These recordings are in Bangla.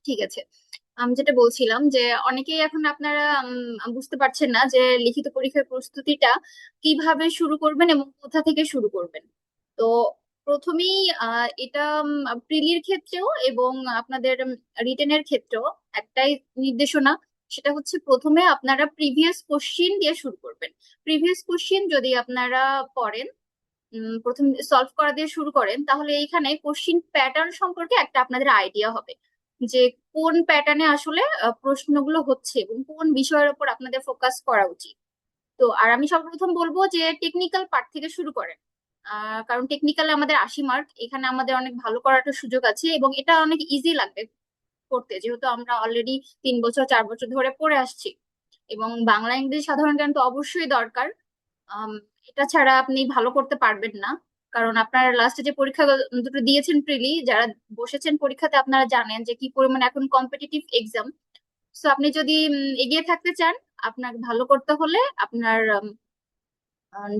ঠিক আছে। আমি যেটা বলছিলাম যে অনেকেই এখন আপনারা বুঝতে পারছেন না যে লিখিত পরীক্ষার প্রস্তুতিটা কিভাবে শুরু করবেন এবং কোথা থেকে শুরু করবেন। তো প্রথমেই এটা প্রিলির ক্ষেত্রেও এবং আপনাদের রিটেনের ক্ষেত্রেও একটাই নির্দেশনা। সেটা হচ্ছে প্রথমে আপনারা প্রিভিয়াস কোশ্চিন দিয়ে শুরু করবেন। প্রিভিয়াস কোশ্চিন যদি আপনারা পড়েন, প্রথম সলভ করা দিয়ে শুরু করেন, তাহলে এইখানে কোশ্চিন প্যাটার্ন সম্পর্কে একটা আপনাদের আইডিয়া হবে যে কোন প্যাটার্নে আসলে প্রশ্নগুলো হচ্ছে এবং কোন বিষয়ের উপর আপনাদের ফোকাস করা উচিত। তো আর আমি সর্বপ্রথম বলবো যে টেকনিক্যাল পার্ট থেকে শুরু করেন। কারণ টেকনিক্যালে আমাদের 80 মার্ক, এখানে আমাদের অনেক ভালো করার একটা সুযোগ আছে এবং এটা অনেক ইজি লাগবে করতে, যেহেতু আমরা অলরেডি 3 বছর 4 বছর ধরে পড়ে আসছি। এবং বাংলা ইংরেজি সাধারণ জ্ঞান তো অবশ্যই দরকার। আম, এটা ছাড়া আপনি ভালো করতে পারবেন না। কারণ আপনার লাস্টে যে পরীক্ষা দুটো দিয়েছেন প্রিলি, যারা বসেছেন পরীক্ষাতে, আপনারা জানেন যে কি পরিমাণ এখন কম্পিটিটিভ এক্সাম। সো আপনি যদি এগিয়ে থাকতে চান, আপনার ভালো করতে হলে আপনার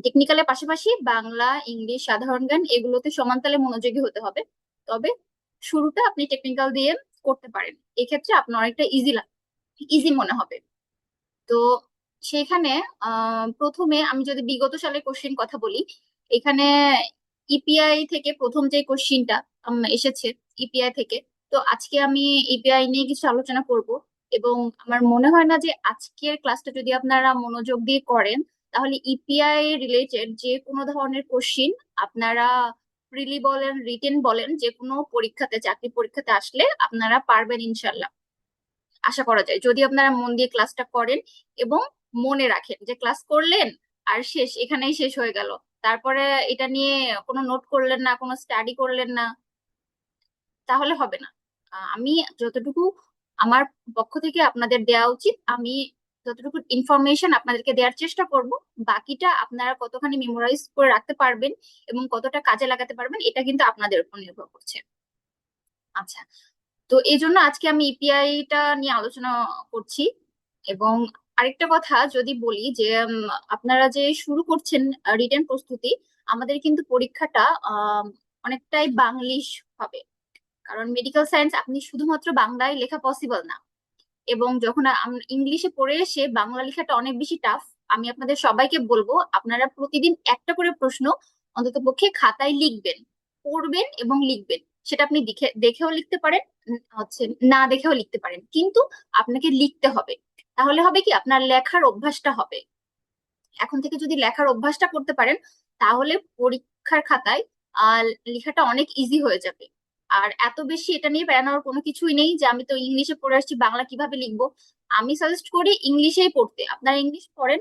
টেকনিক্যালের পাশাপাশি বাংলা ইংলিশ সাধারণ জ্ঞান এগুলোতে সমানতালে মনোযোগী হতে হবে। তবে শুরুটা আপনি টেকনিক্যাল দিয়ে করতে পারেন, এক্ষেত্রে আপনার অনেকটা ইজি মনে হবে। তো সেখানে প্রথমে আমি যদি বিগত সালের কোশ্চিন কথা বলি, এখানে ইপিআই থেকে প্রথম যে কোশ্চিনটা এসেছে, ইপিআই থেকে। তো আজকে আমি ইপিআই নিয়ে কিছু আলোচনা করব। এবং আমার মনে হয় না যে আজকের ক্লাসটা যদি আপনারা মনোযোগ দিয়ে করেন, তাহলে ইপিআই রিলেটেড যে কোনো ধরনের কোশ্চিন আপনারা প্রিলি বলেন রিটেন বলেন যে কোনো পরীক্ষাতে, চাকরি পরীক্ষাতে আসলে আপনারা পারবেন ইনশাল্লাহ। আশা করা যায় যদি আপনারা মন দিয়ে ক্লাসটা করেন এবং মনে রাখেন যে ক্লাস করলেন আর শেষ, এখানেই শেষ হয়ে গেল। তারপরে এটা নিয়ে কোনো নোট করলেন না, কোনো স্টাডি করলেন না, তাহলে হবে না। আমি যতটুকু আমার পক্ষ থেকে আপনাদের দেওয়া উচিত, আমি যতটুকু ইনফরমেশন আপনাদেরকে দেওয়ার চেষ্টা করব। বাকিটা আপনারা কতখানি মেমোরাইজ করে রাখতে পারবেন এবং কতটা কাজে লাগাতে পারবেন, এটা কিন্তু আপনাদের উপর নির্ভর করছে। আচ্ছা, তো এই জন্য আজকে আমি ইপিআইটা নিয়ে আলোচনা করছি। এবং আরেকটা কথা যদি বলি যে আপনারা যে শুরু করছেন রিটেন প্রস্তুতি, আমাদের কিন্তু পরীক্ষাটা অনেকটাই বাংলিশ হবে। কারণ মেডিকেল সায়েন্স আপনি শুধুমাত্র বাংলায় লেখা পসিবল না। এবং যখন ইংলিশে পড়ে এসে বাংলা লেখাটা অনেক বেশি টাফ। আমি আপনাদের সবাইকে বলবো আপনারা প্রতিদিন একটা করে প্রশ্ন অন্তত পক্ষে খাতায় লিখবেন, পড়বেন এবং লিখবেন। সেটা আপনি দেখে দেখেও লিখতে পারেন, হচ্ছে না দেখেও লিখতে পারেন, কিন্তু আপনাকে লিখতে হবে। তাহলে হবে কি, আপনার লেখার অভ্যাসটা হবে। এখন থেকে যদি লেখার অভ্যাসটা করতে পারেন, তাহলে পরীক্ষার খাতায় লেখাটা অনেক ইজি হয়ে যাবে। আর এত বেশি এটা নিয়ে প্যারা কোনো কিছুই নেই যে আমি তো ইংলিশে পড়ে আসছি, বাংলা কিভাবে লিখবো। আমি সাজেস্ট করি ইংলিশেই পড়তে। আপনারা ইংলিশ পড়েন,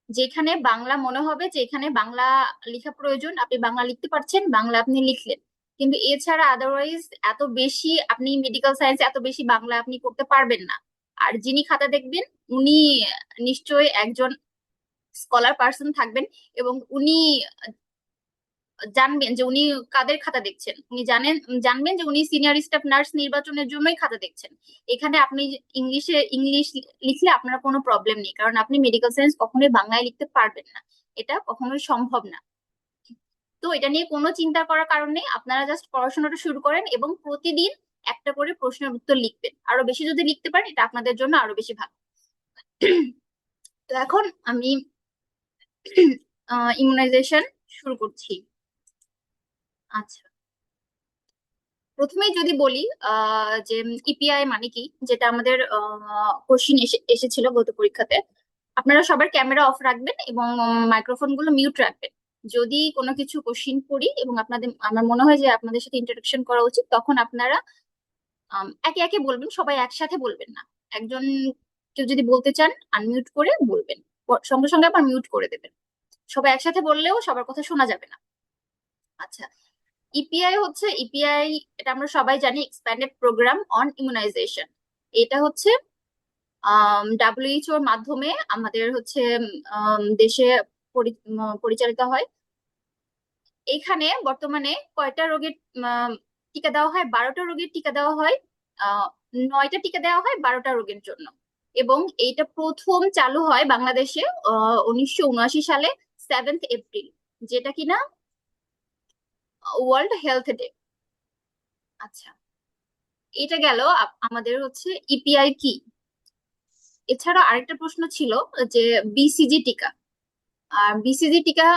যেখানে বাংলা মনে হবে যে এখানে বাংলা লেখা প্রয়োজন, আপনি বাংলা লিখতে পারছেন, বাংলা আপনি লিখলেন। কিন্তু এছাড়া আদারওয়াইজ এত বেশি আপনি মেডিকেল সায়েন্স এত বেশি বাংলা আপনি করতে পারবেন না। আর যিনি খাতা দেখবেন, উনি নিশ্চয়ই একজন স্কলার পার্সন থাকবেন। এবং উনি জানবেন যে উনি কাদের খাতা দেখছেন, উনি জানবেন যে উনি সিনিয়র স্টাফ নার্স নির্বাচনের জন্যই খাতা দেখছেন। এখানে আপনি ইংলিশ লিখলে আপনার কোনো প্রবলেম নেই, কারণ আপনি মেডিকেল সায়েন্স কখনোই বাংলায় লিখতে পারবেন না, এটা কখনোই সম্ভব না। তো এটা নিয়ে কোনো চিন্তা করার কারণ নেই, আপনারা জাস্ট পড়াশোনাটা শুরু করেন এবং প্রতিদিন একটা করে প্রশ্নের উত্তর লিখবেন। আরো বেশি যদি লিখতে পারেন, এটা আপনাদের জন্য আরো বেশি ভালো। তো এখন আমি ইমিউনাইজেশন শুরু করছি। আচ্ছা, প্রথমেই যদি বলি যে ইপিআই মানে কি, যেটা আমাদের কোশ্চিন এসেছিল গত পরীক্ষাতে। আপনারা সবার ক্যামেরা অফ রাখবেন এবং মাইক্রোফোন গুলো মিউট রাখবেন। যদি কোনো কিছু কোশ্চিন করি এবং আপনাদের আমার মনে হয় যে আপনাদের সাথে ইন্টারাকশন করা উচিত, তখন আপনারা একে একে বলবেন, সবাই একসাথে বলবেন না। একজন কেউ যদি বলতে চান, আনমিউট করে বলবেন, সঙ্গে সঙ্গে আবার মিউট করে দেবেন। সবাই একসাথে বললেও সবার কথা শোনা যাবে না। আচ্ছা, ইপিআই এটা আমরা সবাই জানি, এক্সপ্যান্ডেড প্রোগ্রাম অন ইমিউনাইজেশন। এটা হচ্ছে ডাব্লিউএইচওর মাধ্যমে আমাদের হচ্ছে দেশে পরিচালিত হয়। এখানে বর্তমানে কয়টা রোগের টিকা দেওয়া হয়? 12টা রোগের টিকা দেওয়া হয়। আহ 9টা টিকা দেওয়া হয় 12টা রোগের জন্য। এবং এইটা প্রথম চালু হয় বাংলাদেশে 1979 সালে, 7 এপ্রিল, যেটা কিনা ওয়ার্ল্ড হেলথ ডে। আচ্ছা, এটা গেল আমাদের হচ্ছে ইপিআই কি। এছাড়া আরেকটা প্রশ্ন ছিল যে বিসিজি টিকা। আর বিসিজি টিকা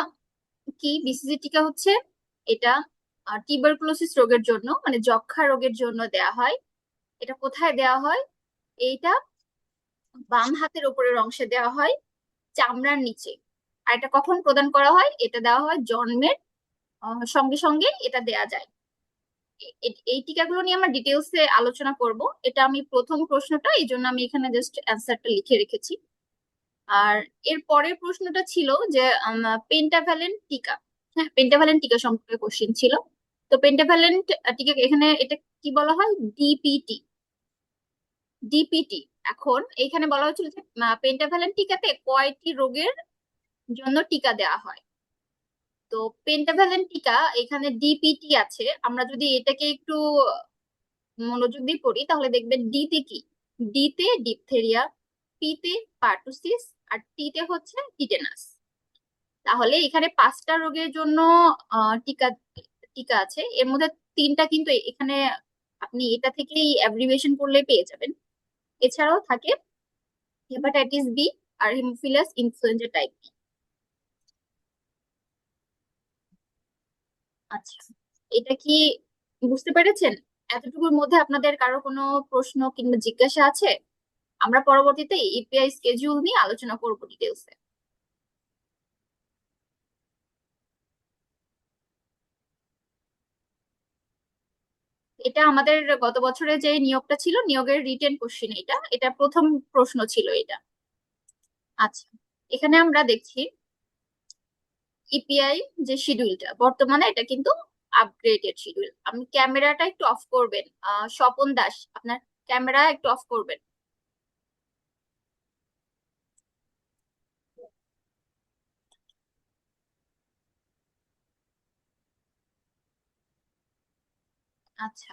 কি? বিসিজি টিকা হচ্ছে এটা টিউবারকুলোসিস রোগের জন্য, মানে যক্ষ্মা রোগের জন্য দেয়া হয়। এটা কোথায় দেওয়া হয়? এইটা বাম হাতের উপরের অংশে দেওয়া হয়, চামড়ার নিচে। আর এটা কখন প্রদান করা হয়? এটা দেওয়া হয় জন্মের সঙ্গে সঙ্গে এটা দেয়া যায়। এই টিকাগুলো নিয়ে আমরা ডিটেলসে আলোচনা করব। এটা আমি প্রথম প্রশ্নটা, এই জন্য আমি এখানে জাস্ট অ্যান্সারটা লিখে রেখেছি। আর এর পরের প্রশ্নটা ছিল যে পেন্টাভ্যালেন্ট টিকা। হ্যাঁ, পেন্টাভ্যালেন্ট টিকা সম্পর্কে কোশ্চেন ছিল। তো পেন্টাভ্যালেন্ট টিকা এখানে এটা কি বলা হয়? ডিপিটি। ডিপিটি। এখন এখানে বলা হচ্ছিল যে পেন্টাভ্যালেন্ট টিকাতে কয়টি রোগের জন্য টিকা দেওয়া হয়। তো পেন্টাভ্যালেন্ট টিকা এখানে ডিপিটি আছে। আমরা যদি এটাকে একটু মনোযোগ দিয়ে পড়ি তাহলে দেখবেন ডি তে কি? ডি তে ডিপথেরিয়া, পি তে পার্টুসিস, আর টি তে হচ্ছে টিটেনাস। তাহলে এখানে 5টা রোগের জন্য টিকা টিকা আছে। এর মধ্যে 3টা কিন্তু এখানে আপনি এটা থেকেই অ্যাব্রিভিয়েশন করলে পেয়ে যাবেন। এছাড়াও থাকে হেপাটাইটিস বি আর হিমোফিলাস ইনফ্লুয়েঞ্জা টাইপ বি। আচ্ছা, এটা কি বুঝতে পেরেছেন? এতটুকুর মধ্যে আপনাদের কারো কোনো প্রশ্ন কিংবা জিজ্ঞাসা আছে? আমরা পরবর্তীতে ইপিআই স্কেডিউল নিয়ে আলোচনা করব ডিটেলসে। এটা আমাদের গত বছরে যে নিয়োগটা ছিল, নিয়োগের রিটেন কোশ্চেন, এটা এটা প্রথম প্রশ্ন ছিল এটা। আচ্ছা, এখানে আমরা দেখছি ইপিআই যে শিডিউলটা বর্তমানে, এটা কিন্তু আপগ্রেডেড শিডিউল। আপনি ক্যামেরাটা একটু অফ করবেন, স্বপন দাস, আপনার ক্যামেরা একটু অফ করবেন। আচ্ছা,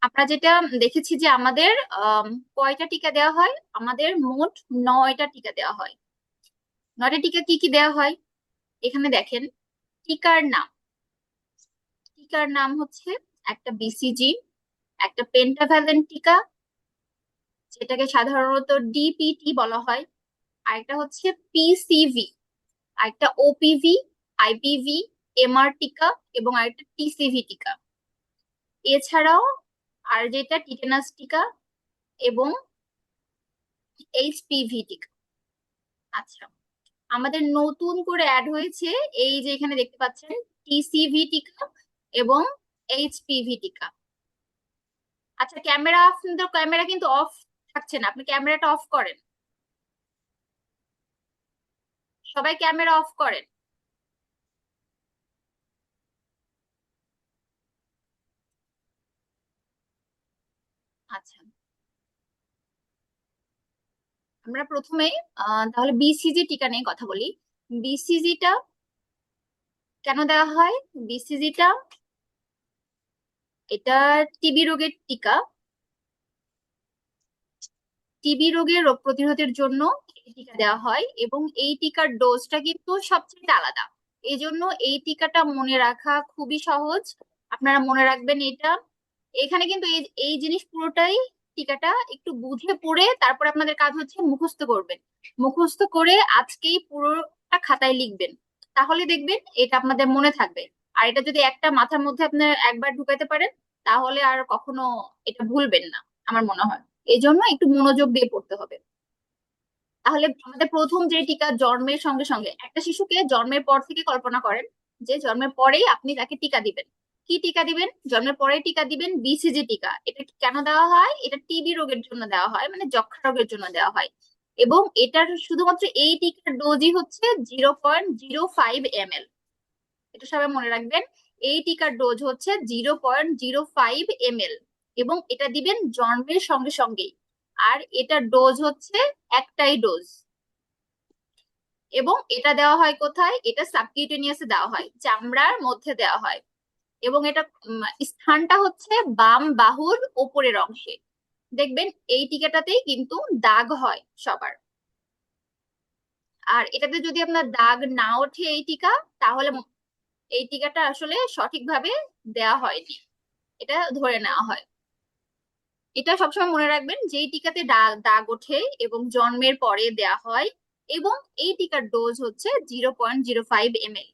আমরা যেটা দেখেছি যে আমাদের কয়টা টিকা দেওয়া হয়? আমাদের মোট 9টা টিকা দেওয়া হয়। 9টা টিকা কি কি দেওয়া হয়? এখানে দেখেন টিকার নাম। টিকার নাম হচ্ছে একটা বিসিজি, একটা পেন্টাভ্যালেন্ট টিকা যেটাকে সাধারণত ডিপিটি বলা হয়, আরেকটা হচ্ছে পিসিভি, আরেকটা ওপিভি, আইপিভি, এমআর টিকা, এবং আরেকটা টিসিভি টিকা। এছাড়াও আর যেটা টিটেনাস টিকা এবং এইচপিভি টিকা। আচ্ছা, আমাদের নতুন করে অ্যাড হয়েছে এই যে এখানে দেখতে পাচ্ছেন টিসিভি টিকা এবং এইচপিভি টিকা। আচ্ছা, আপনাদের ক্যামেরা কিন্তু অফ থাকছে না, আপনি ক্যামেরাটা অফ করেন। সবাই ক্যামেরা অফ করেন। আচ্ছা, আমরা প্রথমে তাহলে বিসিজি টিকা নিয়ে কথা বলি। বিসিজিটা কেন দেওয়া হয়? বিসিজিটা এটা টিবি রোগের টিকা। টিবি রোগের রোগ প্রতিরোধের জন্য এই টিকা দেওয়া হয়, এবং এই টিকার ডোজটা কিন্তু সবচেয়ে আলাদা। এই জন্য এই টিকাটা মনে রাখা খুবই সহজ। আপনারা মনে রাখবেন এটা। এখানে কিন্তু এই এই জিনিস পুরোটাই, টিকাটা একটু বুঝে পড়ে তারপর আপনাদের কাজ হচ্ছে মুখস্থ করবেন। মুখস্থ করে আজকেই পুরোটা খাতায় লিখবেন, তাহলে দেখবেন এটা আপনাদের মনে থাকবে। আর এটা যদি একটা মাথার মধ্যে আপনার একবার ঢুকাইতে পারেন, তাহলে আর কখনো এটা ভুলবেন না আমার মনে হয়। এই জন্য একটু মনোযোগ দিয়ে পড়তে হবে। তাহলে আমাদের প্রথম যে টিকা, জন্মের সঙ্গে সঙ্গে একটা শিশুকে জন্মের পর থেকে কল্পনা করেন যে জন্মের পরেই আপনি তাকে টিকা দিবেন। কি টিকা দিবেন? জন্মের পরে টিকা দিবেন বিসিজি টিকা। এটা কেন দেওয়া হয়? এটা টিবি রোগের জন্য দেওয়া হয়, মানে যক্ষ্মা রোগের জন্য দেওয়া হয়। এবং এটার শুধুমাত্র এই টিকার ডোজই হচ্ছে 0.05 ml। এটা সবাই মনে রাখবেন। এই টিকার ডোজ হচ্ছে 0.05 ml, এবং এটা দিবেন জন্মের সঙ্গে সঙ্গেই। আর এটার ডোজ হচ্ছে একটাই ডোজ। এবং এটা দেওয়া হয় কোথায়? এটা সাবকিউটেনিয়াসে দেওয়া হয়, চামড়ার মধ্যে দেওয়া হয়। এবং এটা স্থানটা হচ্ছে বাম বাহুর ওপরের অংশে। দেখবেন এই টিকাটাতেই কিন্তু দাগ হয় সবার। আর এটাতে যদি আপনার দাগ না ওঠে এই টিকা, তাহলে এই টিকাটা আসলে সঠিকভাবে দেয়া হয়নি, এটা ধরে নেওয়া হয়। এটা সবসময় মনে রাখবেন যে এই টিকাতে দাগ দাগ ওঠে এবং জন্মের পরে দেয়া হয়, এবং এই টিকার ডোজ হচ্ছে 0.05 ml,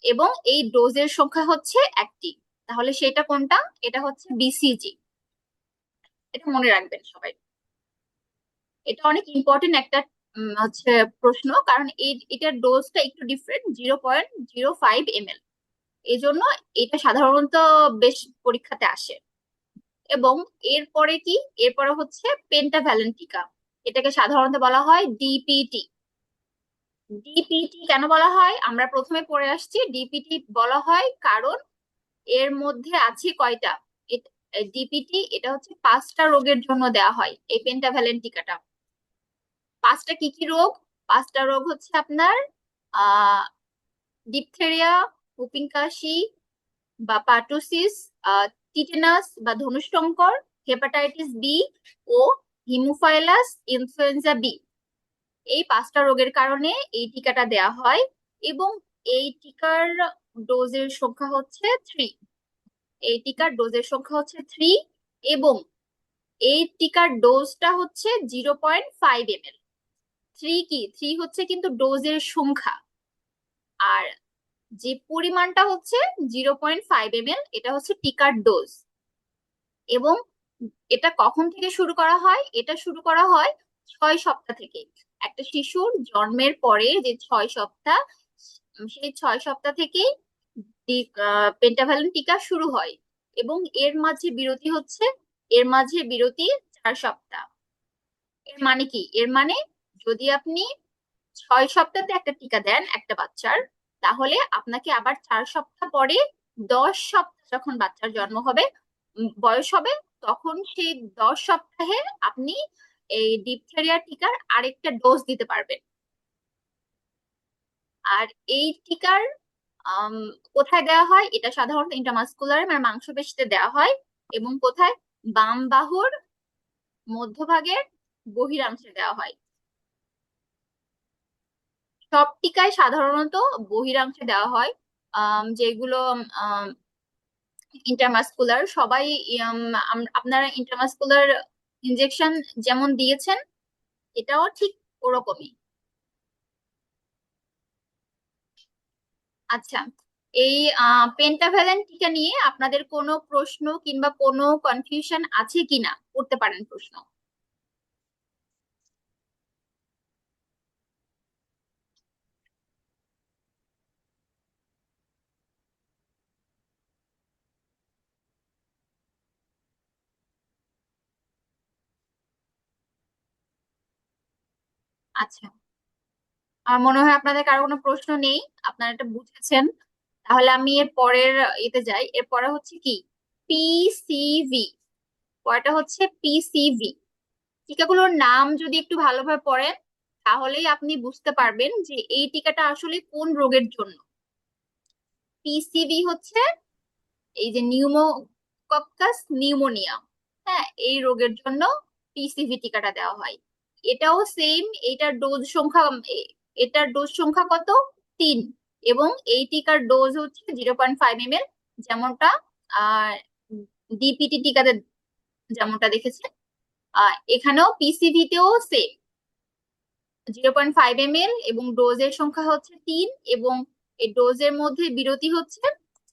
এবং এই ডোজের সংখ্যা হচ্ছে একটি। তাহলে সেটা কোনটা? এটা হচ্ছে বিসিজি। এটা মনে রাখবেন সবাই। এটা অনেক ইম্পর্টেন্ট একটা হচ্ছে প্রশ্ন, কারণ এটার ডোজটা একটু ডিফারেন্ট, 0.05 ml। এই জন্য এটা সাধারণত বেশ পরীক্ষাতে আসে। এবং এরপরে কি, এরপরে হচ্ছে পেন্টাভ্যালেন্ট টিকা। এটাকে সাধারণত বলা হয় ডিপিটি। ডিপিটি কেন বলা হয় আমরা প্রথমে পড়ে আসছি। ডিপিটি বলা হয় কারণ এর মধ্যে আছে কয়টা, ডিপিটি এটা হচ্ছে 5টা রোগের জন্য দেয়া হয় এই পেন্টাভ্যালেন্ট টিকাটা। 5টা কি কি রোগ? 5টা রোগ হচ্ছে আপনার আহ ডিপথেরিয়া, হুপিং কাশি বা পার্টুসিস, টিটেনাস বা ধনুষ্টঙ্কর, হেপাটাইটিস বি ও হিমোফাইলাস ইনফ্লুয়েঞ্জা বি। এই 5টা রোগের কারণে এই টিকাটা দেয়া হয়। এবং এই টিকার ডোজের সংখ্যা হচ্ছে 3। এই টিকার ডোজের সংখ্যা হচ্ছে 3, এবং এই টিকার ডোজটা হচ্ছে 0.5 ml। 3 কি, 3 হচ্ছে কিন্তু ডোজের সংখ্যা, আর যে পরিমাণটা হচ্ছে 0.5 ml, এটা হচ্ছে টিকার ডোজ। এবং এটা কখন থেকে শুরু করা হয়? এটা শুরু করা হয় 6 সপ্তাহ থেকে। একটা শিশুর জন্মের পরে যে 6 সপ্তাহ, সেই 6 সপ্তাহ থেকেই পেন্টাভ্যালেন্ট টিকা শুরু হয়। এবং এর মাঝে বিরতি 4 সপ্তাহ। এর মানে কি? এর মানে যদি আপনি 6 সপ্তাহে একটা টিকা দেন একটা বাচ্চার, তাহলে আপনাকে আবার 4 সপ্তাহ পরে, 10 সপ্তাহ যখন বাচ্চার জন্ম হবে, বয়স হবে, তখন সেই 10 সপ্তাহে আপনি এই ডিপথেরিয়া টিকার আরেকটা ডোজ দিতে পারবেন। আর এই টিকার আম, কোথায় দেওয়া হয়? এটা সাধারণত ইন্ট্রামাসকুলার মানে মাংসপেশিতে দেওয়া হয়। এবং কোথায়? বাম বাহুর মধ্যভাগের বহিরাংশে দেওয়া হয়। সব টিকায় সাধারণত বহিরাংশে দেওয়া হয়। যেগুলো ইন্টারমাসকুলার সবাই, আপনারা ইন্টারমাসকুলার ইনজেকশন যেমন দিয়েছেন, এটাও ঠিক ওরকমই। আচ্ছা, এই পেন্টাভ্যালেন্ট টিকা নিয়ে আপনাদের কোনো প্রশ্ন কিংবা কোনো কনফিউশন আছে কিনা? করতে পারেন প্রশ্ন। আচ্ছা, আমার মনে হয় আপনাদের কারো কোনো প্রশ্ন নেই, আপনারা এটা বুঝেছেন। তাহলে আমি এর পরের এতে যাই। এরপরে হচ্ছে কি, পিসিভি। পরেরটা হচ্ছে পিসিভি। টিকাগুলোর নাম যদি একটু ভালোভাবে পড়েন, তাহলেই আপনি বুঝতে পারবেন যে এই টিকাটা আসলে কোন রোগের জন্য। পিসিভি হচ্ছে এই যে নিউমোকক্কাস নিউমোনিয়া, হ্যাঁ, এই রোগের জন্য পিসিভি টিকাটা দেওয়া হয়। এটাও সেম। এটার ডোজ সংখ্যা কত? 3। এবং এই টিকার ডোজ হচ্ছে 0.5 ml, যেমনটা আহ ডিপিটি টিকাতে যেমনটা দেখেছেন। এখানেও পিসিভি তেও সেম, 0.5 ml, এবং ডোজের সংখ্যা হচ্ছে 3, এবং এই ডোজের মধ্যে বিরতি হচ্ছে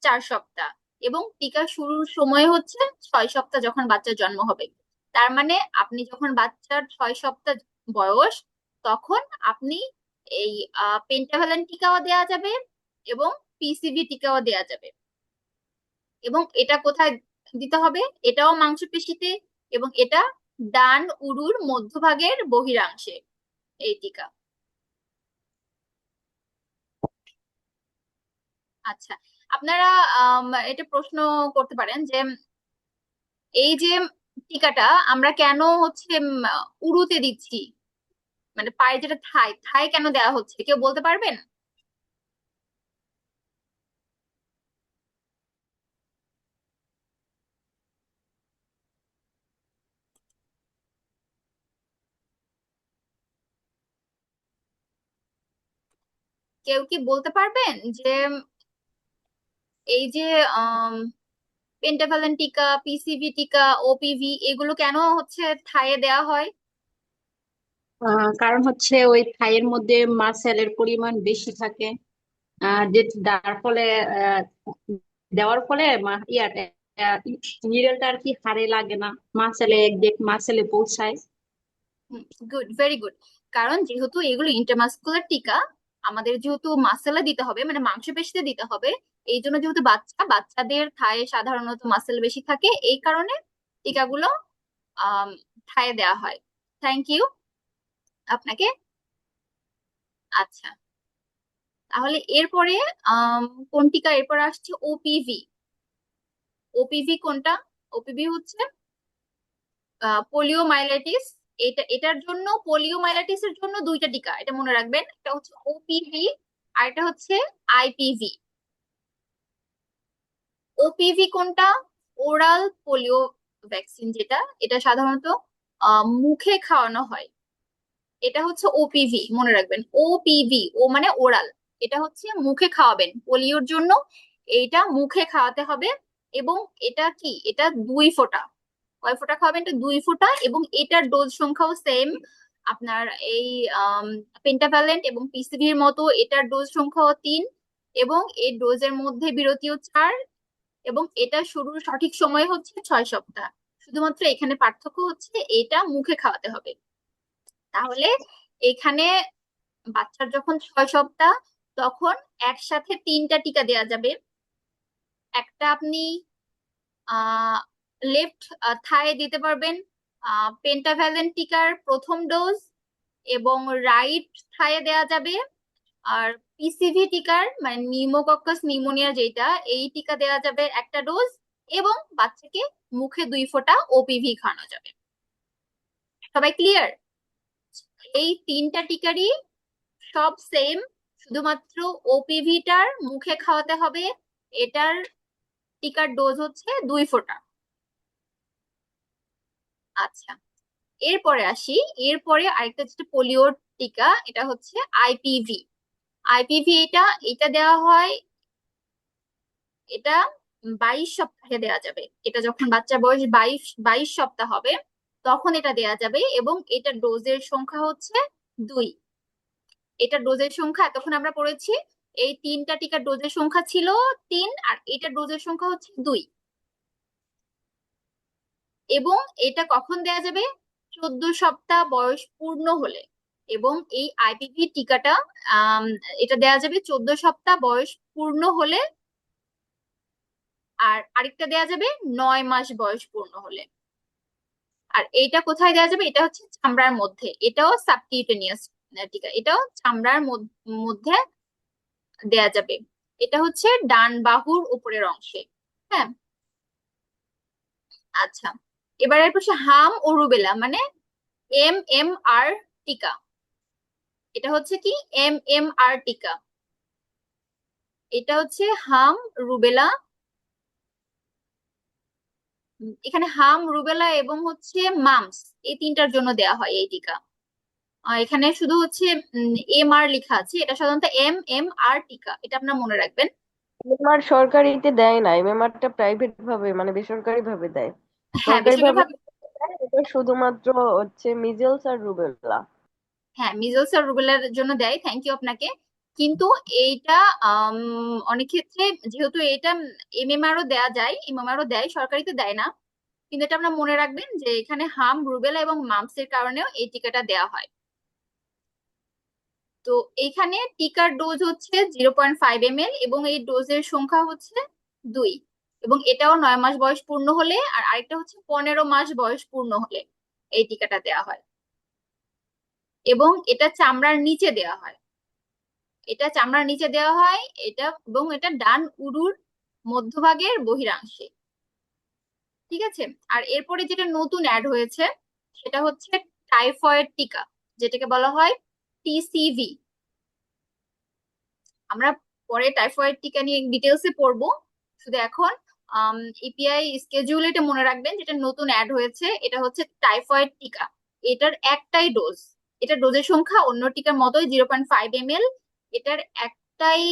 4 সপ্তাহ। এবং টিকা শুরুর সময় হচ্ছে 6 সপ্তাহ যখন বাচ্চার জন্ম হবে। তার মানে আপনি যখন বাচ্চার 6 সপ্তাহ বয়স, তখন আপনি এই পেন্টাভ্যালেন্ট টিকাও দেওয়া যাবে এবং পিসিভি টিকাও দেওয়া যাবে। এবং এটা কোথায় দিতে হবে? এটাও মাংসপেশিতে, এবং এটা ডান উরুর মধ্যভাগের বহিরাংশে এই টিকা। আচ্ছা, আপনারা এটা প্রশ্ন করতে পারেন যে এই যে টিকাটা আমরা কেন হচ্ছে উরুতে দিচ্ছি, মানে পায়ে যেটা থাই থাই কেন দেওয়া হচ্ছে, কেউ বলতে পারবেন? কেউ কি বলতে পারবেন যে এই যে পেন্টাভালেন্ট টিকা, পিসিভি টিকা, ওপিভি, এগুলো কেন হচ্ছে থায়ে দেওয়া হয়? কারণ হচ্ছে ওই থাইয়ের মধ্যে মাসেলের পরিমাণ বেশি থাকে, যে যার ফলে আহ, দেওয়ার ফলে ইয়াটা নিডলটা আর কি হাড়ে লাগে না, মাসেলে একদিক মাসেলে পৌঁছায়। Good, very good. কারণ যেহেতু এগুলো ইন্টারমাসকুলার টিকা, আমাদের যেহেতু মাসেলে দিতে হবে, মানে মাংসপেশিতে দিতে হবে, এই জন্য যেহেতু বাচ্চাদের থায়ে সাধারণত মাসেল বেশি থাকে, এই কারণে টিকাগুলো আম, থায়ে দেওয়া হয়। থ্যাংক ইউ আপনাকে। আচ্ছা, তাহলে এরপরে কোন টিকা এরপরে আসছে? ওপিভি। ওপিভি কোনটা? ওপিভি হচ্ছে পোলিওমাইলাইটিস। এটার জন্য, পোলিওমাইলাইটিসের জন্য দুইটা টিকা, এটা মনে রাখবেন। এটা হচ্ছে ওপিভি, আর এটা হচ্ছে আইপিভি। ওপিভি কোনটা? ওরাল পোলিও ভ্যাকসিন, যেটা এটা সাধারণত মুখে খাওয়ানো হয়। এটা হচ্ছে ওপিভি, মনে রাখবেন। ওপিভি, ও মানে ওরাল, এটা হচ্ছে মুখে খাওয়াবেন পোলিওর জন্য। এইটা মুখে খাওয়াতে হবে। এবং এটা কি, এটা 2 ফোঁটা। কয় ফোঁটা খাওয়াবেন? এটা 2 ফোঁটা, এবং এটার ডোজ সংখ্যাও সেম আপনার এই পেন্টাভ্যালেন্ট এবং পিসিভির মতো। এটার ডোজ সংখ্যাও 3, এবং এই ডোজের মধ্যে বিরতিও 4, এবং এটা শুরুর সঠিক সময় হচ্ছে 6 সপ্তাহ। শুধুমাত্র এখানে পার্থক্য হচ্ছে এটা মুখে খাওয়াতে হবে। তাহলে এখানে বাচ্চার যখন 6 সপ্তাহ, তখন একসাথে 3টা টিকা দেওয়া যাবে। একটা আপনি লেফট থায়ে দিতে পারবেন পেন্টাভ্যালেন্ট টিকার প্রথম ডোজ, এবং রাইট থায়ে দেওয়া যাবে আর পিসিভি টিকার মানে নিউমোকক্কাস নিউমোনিয়া যেটা, এই টিকা দেওয়া যাবে একটা ডোজ, এবং বাচ্চাকে মুখে 2 ফোঁটা ওপিভি খাওয়ানো যাবে। সবাই ক্লিয়ার? এই 3টা টিকারই সব সেম, শুধুমাত্র ওপিভিটার মুখে খাওয়াতে হবে। এটার টিকার ডোজ হচ্ছে 2 ফোঁটা। আচ্ছা, এরপরে আসি। এরপরে আরেকটা যেটা পোলিওর টিকা, এটা হচ্ছে আইপিভি। আইপিভি, এটা এটা দেওয়া হয়, এটা 22 সপ্তাহে দেওয়া যাবে। এটা যখন বাচ্চার বয়স 22 সপ্তাহ হবে, তখন এটা দেওয়া যাবে, এবং এটা ডোজের সংখ্যা হচ্ছে 2। এটা ডোজের সংখ্যা এতক্ষণ আমরা পড়েছি, এই 3টা টিকার ডোজের সংখ্যা ছিল 3, আর এটা ডোজের সংখ্যা হচ্ছে 2। এবং এটা কখন দেয়া যাবে? 14 সপ্তাহ বয়স পূর্ণ হলে। এবং এই আইপিভি টিকাটা আম, এটা দেয়া যাবে 14 সপ্তাহ বয়স পূর্ণ হলে, আর আরেকটা দেয়া যাবে 9 মাস বয়স পূর্ণ হলে। আর এইটা কোথায় দেওয়া যাবে? এটা হচ্ছে চামড়ার মধ্যে, এটাও সাবকিউটেনিয়াস টিকা, এটাও চামড়ার মধ্যে দেয়া যাবে। এটা হচ্ছে ডান বাহুর উপরের অংশে। হ্যাঁ। আচ্ছা, এবারে পাশে হাম ও রুবেলা মানে MMR টিকা। এটা হচ্ছে কি? MMR টিকা। এটা হচ্ছে হাম, রুবেলা। এখানে হাম, রুবেলা এবং হচ্ছে মামস, এই 3টার জন্য দেয়া হয় এই টিকা। এখানে শুধু হচ্ছে MR লেখা আছে, এটা সাধারণত MMR টিকা, এটা আপনার মনে রাখবেন। এমএমআর সরকারিতে দেয় না, এমএমআরটা প্রাইভেট ভাবে মানে বেসরকারি ভাবে দেয়। হ্যাঁ, সরকারি বেসরকারি ভাবে ভাবে। দেয়, এটা শুধুমাত্র হচ্ছে মিজেলস আর রুবেলা। হ্যাঁ, মিজলস আর রুবেলার জন্য দেয়, থ্যাংক ইউ আপনাকে। কিন্তু এইটা আম, অনেক ক্ষেত্রে, যেহেতু এটা MMRও দেয়া যায়, MMRও দেয়, সরকারিতে দেয় না। কিন্তু এটা আপনার মনে রাখবেন যে এখানে হাম, রুবেলা এবং মামসের কারণেও এই টিকাটা দেয়া হয়। তো এইখানে টিকার ডোজ হচ্ছে 0.5 ml, এবং এই ডোজের সংখ্যা হচ্ছে 2। এবং এটাও 9 মাস বয়স পূর্ণ হলে, আর আরেকটা হচ্ছে 15 মাস বয়স পূর্ণ হলে এই টিকাটা দেওয়া হয়। এবং এটা চামড়ার নিচে দেওয়া হয়। এটা চামড়ার নিচে দেওয়া হয় এটা, এবং এটা ডান উরুর মধ্যভাগের বহিরাংশে। ঠিক আছে। আর এরপরে যেটা নতুন অ্যাড হয়েছে, সেটা হচ্ছে টাইফয়েড টিকা, যেটাকে বলা হয় TCV। আমরা পরে টাইফয়েড টিকা নিয়ে ডিটেলসে পড়বো। শুধু এখন ইপিআই স্কেডিউল এটা মনে রাখবেন, যেটা নতুন অ্যাড হয়েছে, এটা হচ্ছে টাইফয়েড টিকা। এটার একটাই ডোজ। এটা ডোজের সংখ্যা অন্য টিকার মতোই 0.5 ml। এটার একটাই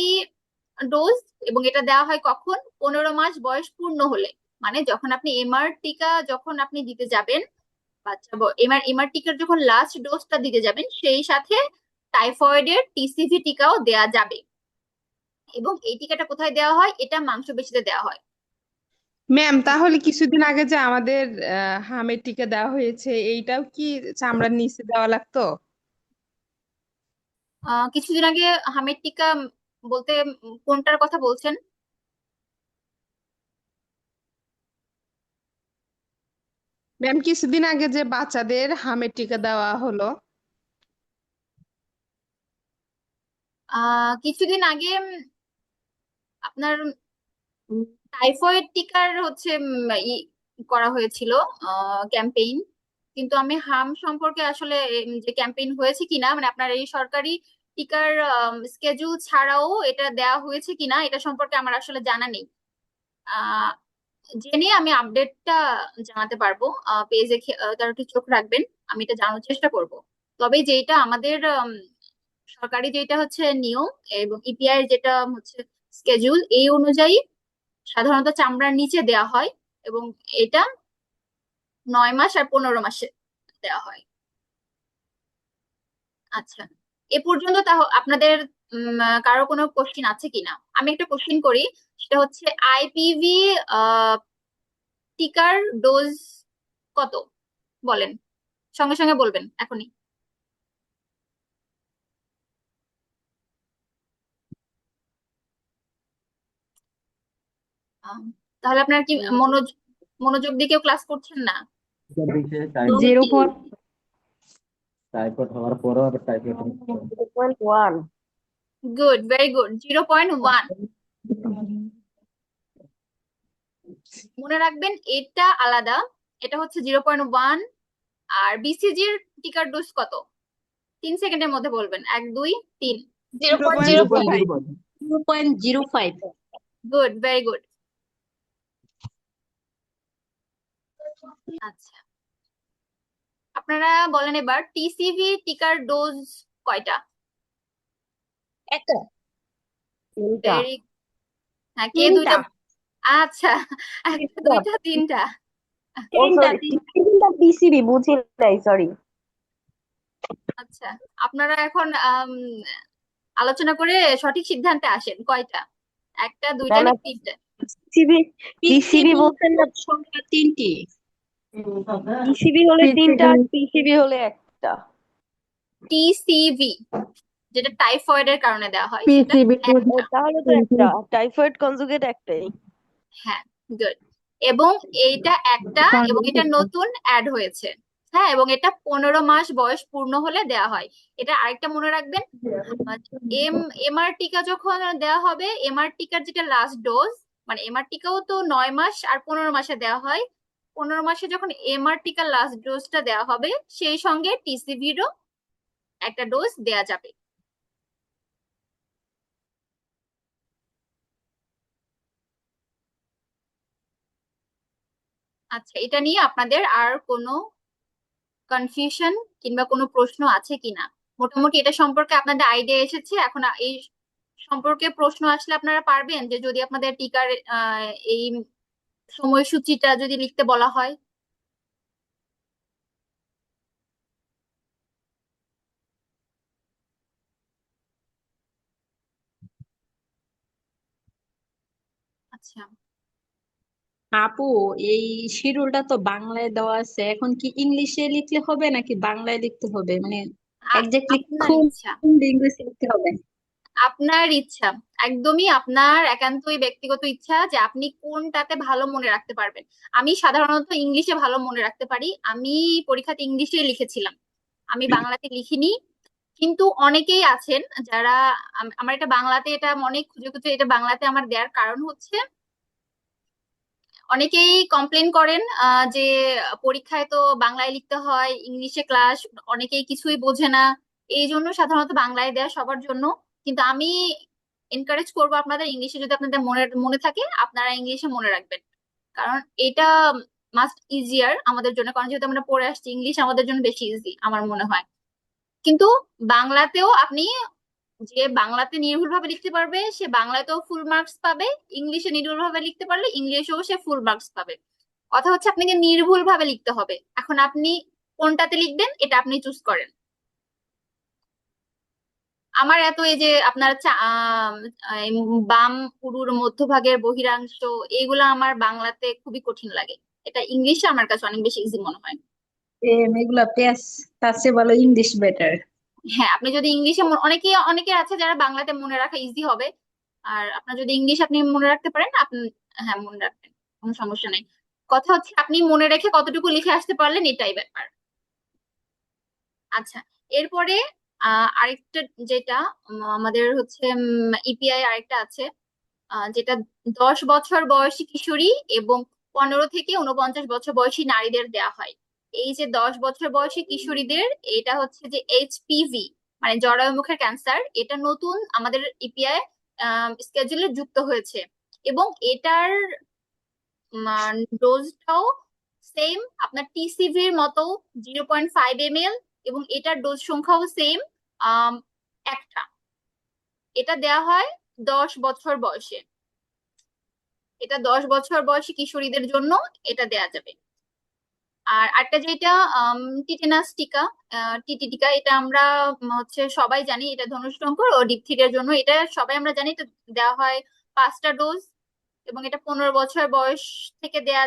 ডোজ, এবং এটা দেওয়া হয় কখন? 15 মাস বয়স পূর্ণ হলে। মানে যখন আপনি এমআর টিকা যখন আপনি দিতে যাবেন, বাচ্চা এমআর এমআর টিকার যখন লাস্ট ডোজটা দিতে যাবেন, সেই সাথে টাইফয়েডের টিসিভি টিকাও দেয়া যাবে। এবং এই টিকাটা কোথায় দেওয়া হয়? এটা মাংসপেশিতে দেওয়া হয়। ম্যাম, তাহলে কিছুদিন আগে যে আমাদের হামের টিকা দেওয়া হয়েছে, এইটাও কি চামড়ার নিচে দেওয়া লাগতো? কিছুদিন আগে হামের টিকা বলতে কোনটার কথা বলছেন? ম্যাম, কিছুদিন আগে যে বাচ্চাদের হামের টিকা দেওয়া হলো। কিছুদিন আগে আপনার টাইফয়েড টিকার হচ্ছে করা হয়েছিল ক্যাম্পেইন। কিন্তু আমি হাম সম্পর্কে আসলে যে ক্যাম্পেইন হয়েছে কিনা, মানে আপনার এই সরকারি টিকার স্কেজুল ছাড়াও এটা দেওয়া হয়েছে কিনা, এটা সম্পর্কে আমার আসলে জানা নেই। আহ জেনে আমি আপডেটটা জানাতে পারবো। পেজে তার একটু চোখ রাখবেন, আমি এটা জানার চেষ্টা করব। তবে যেটা আমাদের সরকারি যেটা হচ্ছে নিয়ম, এবং ইপিআই এর যেটা হচ্ছে স্কেজুল, এই অনুযায়ী সাধারণত চামড়ার নিচে দেয়া হয়, এবং এটা 9 মাস আর 15 মাসে দেওয়া হয়। আচ্ছা, এ পর্যন্ত আপনাদের কারো কোনো কোশ্চিন আছে কিনা? আমি একটা কোশ্চিন করি, সেটা হচ্ছে আইপিভি টিকার ডোজ কত? বলেন, সঙ্গে সঙ্গে বলবেন এখনই। আম, তাহলে আপনার কি মনোযোগ দিয়ে কেউ ক্লাস করছেন না? জিরো 0.1। Good, very good, 0.1। মনে রাখবেন এটা আলাদা, এটা হচ্ছে 0.1। আর বিসিজির টিকার ডোজ কত? 3 সেকেন্ডের মধ্যে বলবেন, 1 2 3। Zero zero point point zero zero five five 0.05। Good, very good. আচ্ছা, আপনারা বলেন এবার টিসিভি টিকার ডোজ কয়টা? একটা। 3টা। ভেরি, হ্যাঁ, কে তিনটা। দুইটা? আচ্ছা, একটা 3টা। দুইটা তিনটা। ও তিনটা সরি, তিনটা। 3টা পিসিবি বুঝি নাই, সরি। আচ্ছা, আপনারা এখন আলোচনা করে সঠিক সিদ্ধান্তে আসেন, কয়টা? একটা, না দুইটা, না, নাকি তিনটা? পিসিবি পিসিবি পিসিবি বলছেন না? সংখ্যা তিনটি। পিসিবি হলে 3টা আর পিসিবি হলে একটা। টিসিভি যেটা টাইফয়েডের কারণে দেওয়া হয়, সেটা পিসিবি ও একটা। তাহলে তো একটা, টাইফয়েড কনজুগেট একটাই। হ্যাঁ, গুড। এবং এইটা একটা, এবং এটা নতুন অ্যাড হয়েছে। হ্যাঁ, এবং এটা 15 মাস বয়স পূর্ণ হলে দেয়া হয়। এটা আরেকটা মনে রাখবেন, এম এমআর টিকা যখন দেওয়া হবে, এমআর টিকার যেটা লাস্ট ডোজ, মানে এমআর টিকাও তো 9 মাস আর 15 মাসে দেওয়া হয়। 15 মাসে যখন এমআর টিকার লাস্ট ডোজটা দেওয়া হবে, সেই সঙ্গে টিসিভিরও একটা ডোজ দেয়া যাবে। আচ্ছা, এটা নিয়ে আপনাদের আর কোনো কনফিউশন কিংবা কোনো প্রশ্ন আছে কিনা? মোটামুটি এটা সম্পর্কে আপনাদের আইডিয়া এসেছে এখন। এই সম্পর্কে প্রশ্ন আসলে আপনারা পারবেন, যে যদি আপনাদের টিকার এই সময়সূচিটা যদি লিখতে বলা হয়? আচ্ছা, আপু, এই শিডিউলটা তো বাংলায় দেওয়া আছে, এখন কি ইংলিশে লিখলে হবে নাকি বাংলায় লিখতে হবে? মানে এক্স্যাক্টলি আপনার কোন ইচ্ছা, ইংলিশে লিখতে হবে? আপনার ইচ্ছা, একদমই আপনার একান্তই ব্যক্তিগত ইচ্ছা, যে আপনি কোনটাতে ভালো মনে রাখতে পারবেন। আমি সাধারণত ইংলিশে ভালো মনে রাখতে পারি, আমি পরীক্ষাতে ইংলিশে লিখেছিলাম, আমি বাংলাতে লিখিনি। কিন্তু অনেকেই আছেন যারা আমার এটা বাংলাতে, এটা অনেক খুঁজে খুঁজে এটা বাংলাতে আমার দেওয়ার কারণ হচ্ছে, অনেকেই কমপ্লেন করেন যে পরীক্ষায় তো বাংলায় লিখতে হয়, ইংলিশে ক্লাস, অনেকেই কিছুই বোঝে না। এই জন্য সাধারণত বাংলায় দেয়া সবার জন্য। কিন্তু আমি এনকারেজ করবো আপনাদের, ইংলিশে যদি আপনাদের মনে মনে থাকে, আপনারা ইংলিশে মনে রাখবেন। কারণ এটা মাস্ট ইজিয়ার আমাদের জন্য, কারণ যেহেতু আমরা পড়ে আসছি, ইংলিশ আমাদের জন্য বেশি ইজি আমার মনে হয়। কিন্তু বাংলাতেও আপনি যে বাংলাতে নির্ভুলভাবে লিখতে পারবে সে বাংলাতেও ফুল মার্কস পাবে, ইংলিশে নির্ভুলভাবে লিখতে পারলে ইংলিশেও সে ফুল মার্কস পাবে। কথা হচ্ছে আপনাকে নির্ভুলভাবে লিখতে হবে। এখন আপনি কোনটাতে লিখবেন এটা আপনি চুজ করেন। আমার এত এই যে আপনার এই বাম উরুর মধ্যভাগের বহিরাংশ এগুলা আমার বাংলাতে খুবই কঠিন লাগে, এটা ইংলিশে আমার কাছে অনেক বেশি ইজি মনে হয়। এগুলা পেস, তার চেয়ে ভালো ইংলিশ বেটার। হ্যাঁ, আপনি যদি ইংলিশে অনেকে আছে যারা বাংলাতে মনে রাখা ইজি হবে, আর আপনার যদি ইংলিশ আপনি মনে রাখতে পারেন আপনি, হ্যাঁ মনে রাখবেন, কোনো সমস্যা নেই। কথা হচ্ছে আপনি মনে রেখে কতটুকু লিখে আসতে পারলেন এটাই ব্যাপার। আচ্ছা, এরপরে আরেকটা যেটা আমাদের হচ্ছে ইপিআই আরেকটা আছে, যেটা 10 বছর বয়সী কিশোরী এবং 15 থেকে 49 বছর বয়সী নারীদের দেয়া হয়। এই যে 10 বছর বয়সী কিশোরীদের, এটা হচ্ছে যে এইচপিভি মানে জরায়ু মুখের ক্যান্সার, এটা নতুন আমাদের ইপিআই স্কেজুলে যুক্ত হয়েছে। এবং এটার ডোজটাও সেম আপনার টিসিভির মতো 0.5 ml, এবং এটার ডোজ সংখ্যাও সেম একটা। এটা দেয়া হয় 10 বছর বয়সে, এটা 10 বছর বয়সী কিশোরীদের জন্য এটা দেয়া যাবে। আর একটা যেটা টিটেনাস টিকা, টিটি টিকা, এটা আমরা হচ্ছে সবাই জানি, এটা ধনুষ্টঙ্কর ও ডিপথিরিয়ার জন্য, এটা সবাই আমরা জানি, এটা দেওয়া হয় 5টা ডোজ, এবং এটা 15 বছর বয়স থেকে দেয়া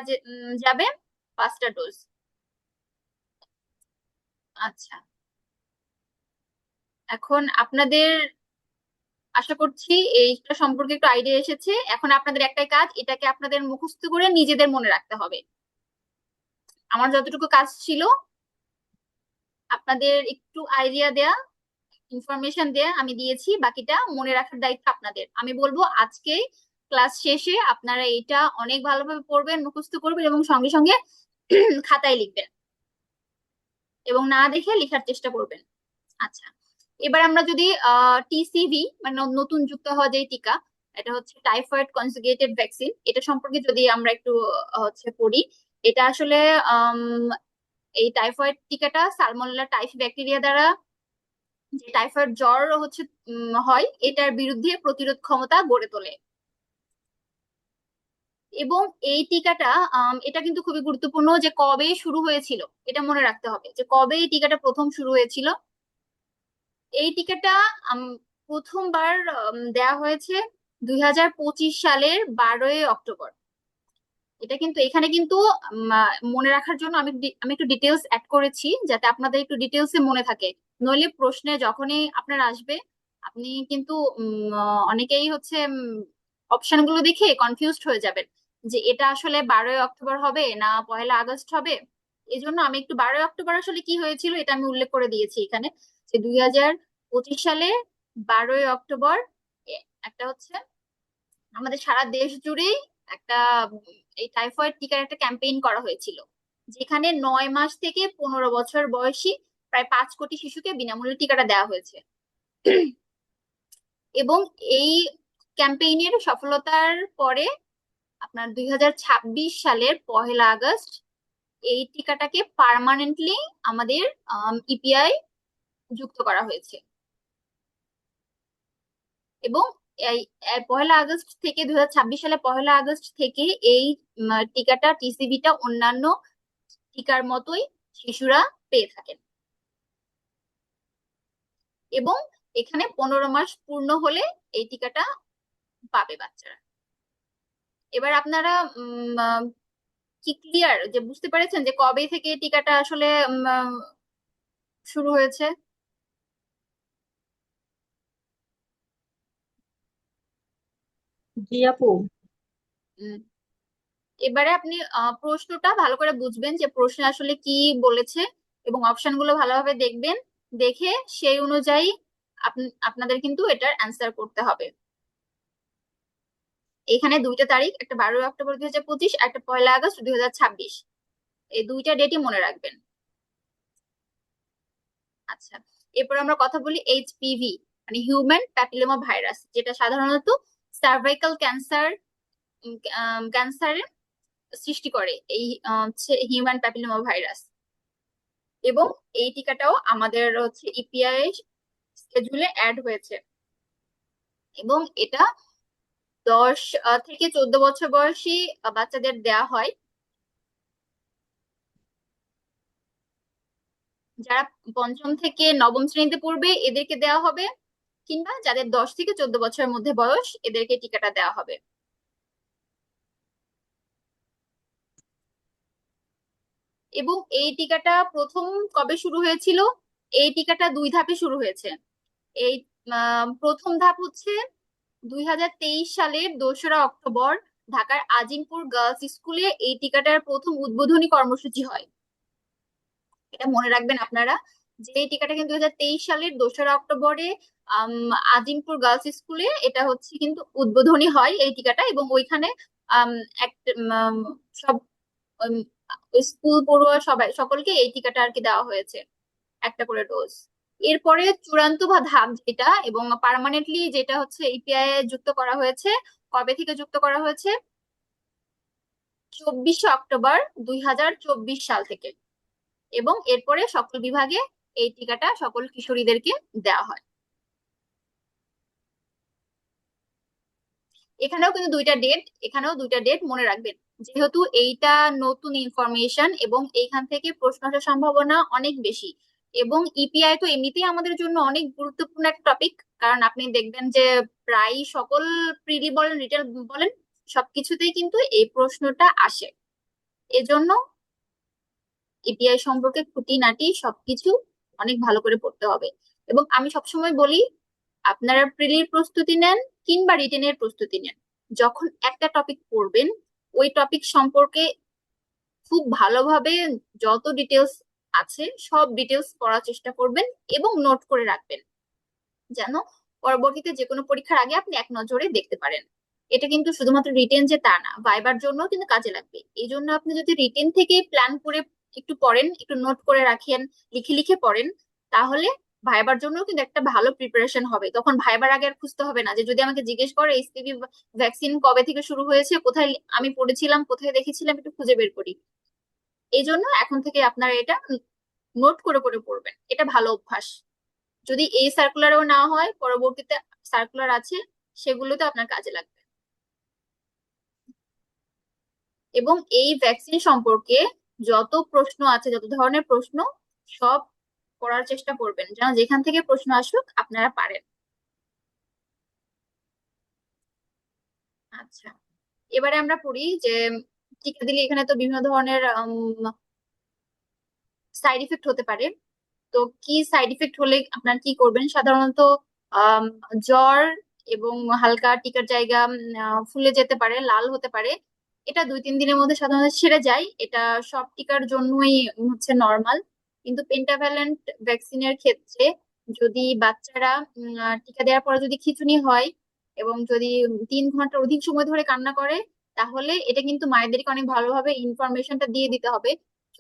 যাবে 5টা ডোজ। আচ্ছা, এখন আপনাদের আশা করছি এইটা সম্পর্কে একটু আইডিয়া এসেছে। এখন আপনাদের একটাই কাজ, এটাকে আপনাদের মুখস্থ করে নিজেদের মনে রাখতে হবে। আমার যতটুকু কাজ ছিল আপনাদের একটু আইডিয়া দেয়া, ইনফরমেশন দেয়া আমি দিয়েছি, বাকিটা মনে রাখার দায়িত্ব আপনাদের। আমি বলবো আজকে ক্লাস শেষে আপনারা এটা অনেক ভালোভাবে পড়বেন, মুখস্থ করবেন এবং সঙ্গে সঙ্গে খাতায় লিখবেন এবং না দেখে লেখার চেষ্টা করবেন। আচ্ছা, এবার আমরা যদি টিসিভি মানে নতুন যুক্ত হওয়া যে টিকা, এটা হচ্ছে টাইফয়েড কনজুগেটেড ভ্যাকসিন, এটা সম্পর্কে যদি আমরা একটু হচ্ছে পড়ি। এটা আসলে এই টাইফয়েড টিকাটা সালমোনেলা টাইফি ব্যাকটেরিয়া দ্বারা যে টাইফয়েড জ্বর হচ্ছে হয়, এটার বিরুদ্ধে প্রতিরোধ ক্ষমতা গড়ে তোলে। এবং এই টিকাটা এটা কিন্তু খুবই গুরুত্বপূর্ণ যে কবে শুরু হয়েছিল, এটা মনে রাখতে হবে যে কবে এই টিকাটা প্রথম শুরু হয়েছিল। এই টিকাটা প্রথমবার দেয়া হয়েছে 2025 সালের 12ই অক্টোবর। এটা কিন্তু এখানে কিন্তু মনে রাখার জন্য আমি একটু ডিটেলস অ্যাড করেছি যাতে আপনাদের একটু ডিটেলসে মনে থাকে, নইলে প্রশ্নে যখনই আপনার আসবে আপনি কিন্তু অনেকেই হচ্ছে অপশন গুলো দেখে কনফিউজড হয়ে যাবেন যে এটা আসলে 12ই অক্টোবর হবে না 1লা আগস্ট হবে। এই জন্য আমি একটু 12ই অক্টোবর আসলে কি হয়েছিল এটা আমি উল্লেখ করে দিয়েছি এখানে, যে 2025 সালে 12ই অক্টোবর একটা হচ্ছে আমাদের সারা দেশ জুড়েই একটা এই টাইফয়েড টিকার একটা ক্যাম্পেইন করা হয়েছিল, যেখানে 9 মাস থেকে 15 বছর বয়সী প্রায় 5 কোটি শিশুকে বিনামূল্যে টিকাটা দেওয়া হয়েছে। এবং এই ক্যাম্পেইনের সফলতার পরে আপনার 2026 সালের 1লা আগস্ট এই টিকাটাকে পার্মানেন্টলি আমাদের ইপিআই যুক্ত করা হয়েছে। এবং এই 1লা আগস্ট থেকে 2026 সালে 1লা আগস্ট থেকে এই টিকাটা টিসিভিটা অন্যান্য টিকার মতোই শিশুরা পেয়ে থাকেন। এবং এখানে 15 মাস পূর্ণ হলে এই টিকাটা পাবে বাচ্চারা। এবার আপনারা কি ক্লিয়ার যে বুঝতে পেরেছেন যে কবে থেকে এই টিকাটা আসলে শুরু হয়েছে? জি আপু। উম, এবারে আপনি প্রশ্নটা ভালো করে বুঝবেন যে প্রশ্নে আসলে কি বলেছে, এবং অপশনগুলো ভালোভাবে দেখবেন, দেখে সেই অনুযায়ী আপনাদের কিন্তু এটার অ্যান্সার করতে হবে। এখানে 2টা তারিখ, একটা 12ই অক্টোবর 2025, একটা 1লা আগস্ট 2026, এই 2টা ডেটই মনে রাখবেন। আচ্ছা, এরপর আমরা কথা বলি এইচপিভি মানে হিউম্যান প্যাপিলোমা ভাইরাস, যেটা সাধারণত সার্ভাইকাল ক্যান্সারের সৃষ্টি করে এই হিউম্যান প্যাপিলোমা ভাইরাস। এবং এই টিকাটাও আমাদের হচ্ছে ইপিআই স্কেজুলে অ্যাড হয়েছে। এবং এটা 10 থেকে 14 বছর বয়সী বাচ্চাদের দেয়া হয়। যারা পঞ্চম থেকে নবম শ্রেণীতে পড়বে এদেরকে দেওয়া হবে, কিংবা যাদের 10 থেকে 14 বছরের মধ্যে বয়স এদেরকে টিকাটা দেওয়া হবে। এবং এই টিকাটা প্রথম কবে শুরু হয়েছিল? এই টিকাটা 2 ধাপে শুরু হয়েছে। এই প্রথম ধাপ হচ্ছে 2023 সালের 2রা অক্টোবর ঢাকার আজিমপুর গার্লস স্কুলে এই টিকাটার প্রথম উদ্বোধনী কর্মসূচি হয়। এটা মনে রাখবেন আপনারা, যে এই টিকাটা কিন্তু 2023 সালের 2রা অক্টোবরে আজিমপুর গার্লস স্কুলে এটা হচ্ছে কিন্তু উদ্বোধনী হয় এই টিকাটা, এবং ওইখানে আম, একটা সব উম, স্কুল পড়ুয়া সবাই সকলকে এই টিকাটা আর কি দেওয়া হয়েছে, একটা করে ডোজ। এরপরে চূড়ান্ত বা ধাপ যেটা এবং পার্মানেন্টলি যেটা হচ্ছে ইপিআই এ যুক্ত করা হয়েছে, কবে থেকে যুক্ত করা হয়েছে? 24 অক্টোবর 2024 সাল থেকে। এবং এরপরে সকল বিভাগে এই টিকাটা সকল কিশোরীদেরকে দেওয়া হয়। এখানেও দুইটা ডেট মনে রাখবেন, যেহেতু এইটা নতুন ইনফরমেশন এবং এইখান থেকে প্রশ্ন আসার সম্ভাবনা অনেক বেশি। এবং ইপিআই তো এমনিতেই আমাদের জন্য অনেক গুরুত্বপূর্ণ একটা টপিক, কারণ আপনি দেখবেন যে প্রায় সকল প্রিলি বলেন রিটেল বলেন সবকিছুতেই কিন্তু এই প্রশ্নটা আসে। এজন্য ইপিআই সম্পর্কে খুঁটিনাটি সবকিছু অনেক ভালো করে পড়তে হবে। এবং আমি সবসময় বলি, আপনারা প্রিলির প্রস্তুতি নেন কিংবা রিটেনের প্রস্তুতি নেন, যখন একটা টপিক পড়বেন ওই টপিক সম্পর্কে খুব ভালোভাবে যত ডিটেলস আছে সব ডিটেলস পড়ার চেষ্টা করবেন এবং নোট করে রাখবেন, যেন পরবর্তীতে যে কোনো পরীক্ষার আগে আপনি এক নজরে দেখতে পারেন। এটা কিন্তু শুধুমাত্র রিটেন যে তা না, ভাইবার জন্য কিন্তু কাজে লাগবে। এই জন্য আপনি যদি রিটেন থেকে প্ল্যান করে একটু পড়েন, একটু নোট করে রাখেন, লিখে লিখে পড়েন, তাহলে ভাইবার জন্য কিন্তু একটা ভালো প্রিপারেশন হবে। তখন ভাইবার আগে আর খুঁজতে হবে না যে যদি আমাকে জিজ্ঞেস করে এইচপিভি ভ্যাকসিন কবে থেকে শুরু হয়েছে, কোথায় আমি পড়েছিলাম, কোথায় দেখেছিলাম, একটু খুঁজে বের করি। এই জন্য এখন থেকে আপনারা এটা নোট করে করে পড়বেন, এটা ভালো অভ্যাস। যদি এই সার্কুলারেও না হয়, পরবর্তীতে সার্কুলার আছে, সেগুলোতে আপনার কাজে লাগবে। এবং এই ভ্যাকসিন সম্পর্কে যত প্রশ্ন আছে, যত ধরনের প্রশ্ন, সব করার চেষ্টা করবেন যেন যেখান থেকে প্রশ্ন আসুক আপনারা পারেন। আচ্ছা, এবারে আমরা পড়ি যে টিকা দিলে এখানে তো বিভিন্ন ধরনের সাইড ইফেক্ট হতে পারে। তো কি সাইড ইফেক্ট হলে আপনার কি করবেন? সাধারণত আম, জ্বর এবং হালকা টিকার জায়গা ফুলে যেতে পারে, লাল হতে পারে। এটা 2-3 দিনের মধ্যে সাধারণত সেরে যায়, এটা সব টিকার জন্যই হচ্ছে নর্মাল। কিন্তু পেন্টাভ্যালেন্ট ভ্যাকসিনের ক্ষেত্রে যদি বাচ্চারা টিকা দেওয়ার পরে যদি খিঁচুনি হয় এবং যদি 3 ঘন্টার অধিক সময় ধরে কান্না করে, তাহলে এটা কিন্তু মায়েদেরকে অনেক ভালোভাবে ইনফরমেশনটা দিয়ে দিতে হবে।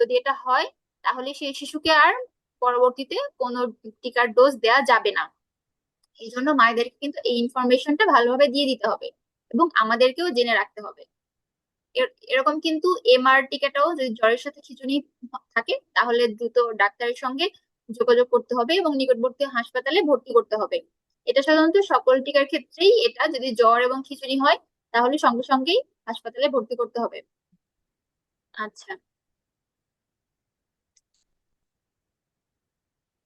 যদি এটা হয়, তাহলে সেই শিশুকে আর পরবর্তীতে কোনো টিকার ডোজ দেওয়া যাবে না। এই জন্য মায়েদেরকে কিন্তু এই ইনফরমেশনটা ভালোভাবে দিয়ে দিতে হবে এবং আমাদেরকেও জেনে রাখতে হবে। এরকম কিন্তু এমআর টিকাটাও যদি জ্বরের সাথে খিঁচুনি থাকে, তাহলে দ্রুত ডাক্তারের সঙ্গে যোগাযোগ করতে হবে এবং নিকটবর্তী হাসপাতালে ভর্তি করতে হবে। এটা সাধারণত সকল টিকার ক্ষেত্রেই, এটা যদি জ্বর এবং খিঁচুনি হয় তাহলে সঙ্গে সঙ্গেই হাসপাতালে ভর্তি করতে হবে। আচ্ছা,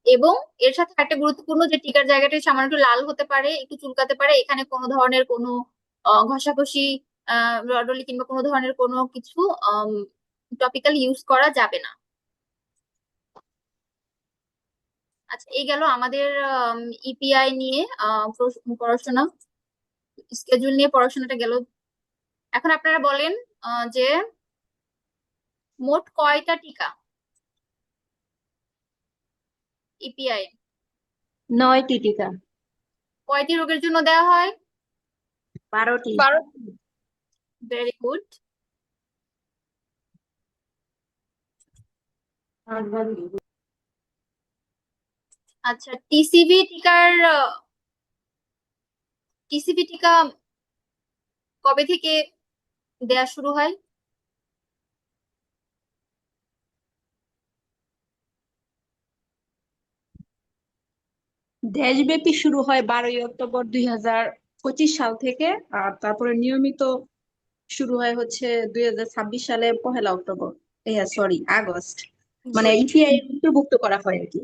এবং এর সাথে একটা গুরুত্বপূর্ণ যে টিকার জায়গাটা সামান্য একটু লাল হতে পারে, একটু চুলকাতে পারে, এখানে কোনো ধরনের কোনো ঘষাঘষি, রডলি কিংবা কোনো ধরনের কোনো কিছু টপিক্যাল ইউজ করা যাবে না। আচ্ছা, এই গেল আমাদের ইপিআই নিয়ে পড়াশোনা, স্কেজুল নিয়ে পড়াশোনাটা গেল। এখন আপনারা বলেন যে মোট কয়টা টিকা ইপিআই, 9টি টিকা। কয়টি রোগের জন্য দেওয়া হয়? 12টি। 12। Very good. আচ্ছা, টিসিবি টিকা কবে থেকে দেয়া শুরু হয়? দেশব্যাপী শুরু হয় 12ই অক্টোবর 2025। সাল থেকে। আর তারপরে নিয়মিত শুরু হয় হচ্ছে 2026 সালে 1 অক্টোবর, সরি আগস্ট, মানে গুড, ইপিআই অন্তর্ভুক্ত করা হয় আর কি।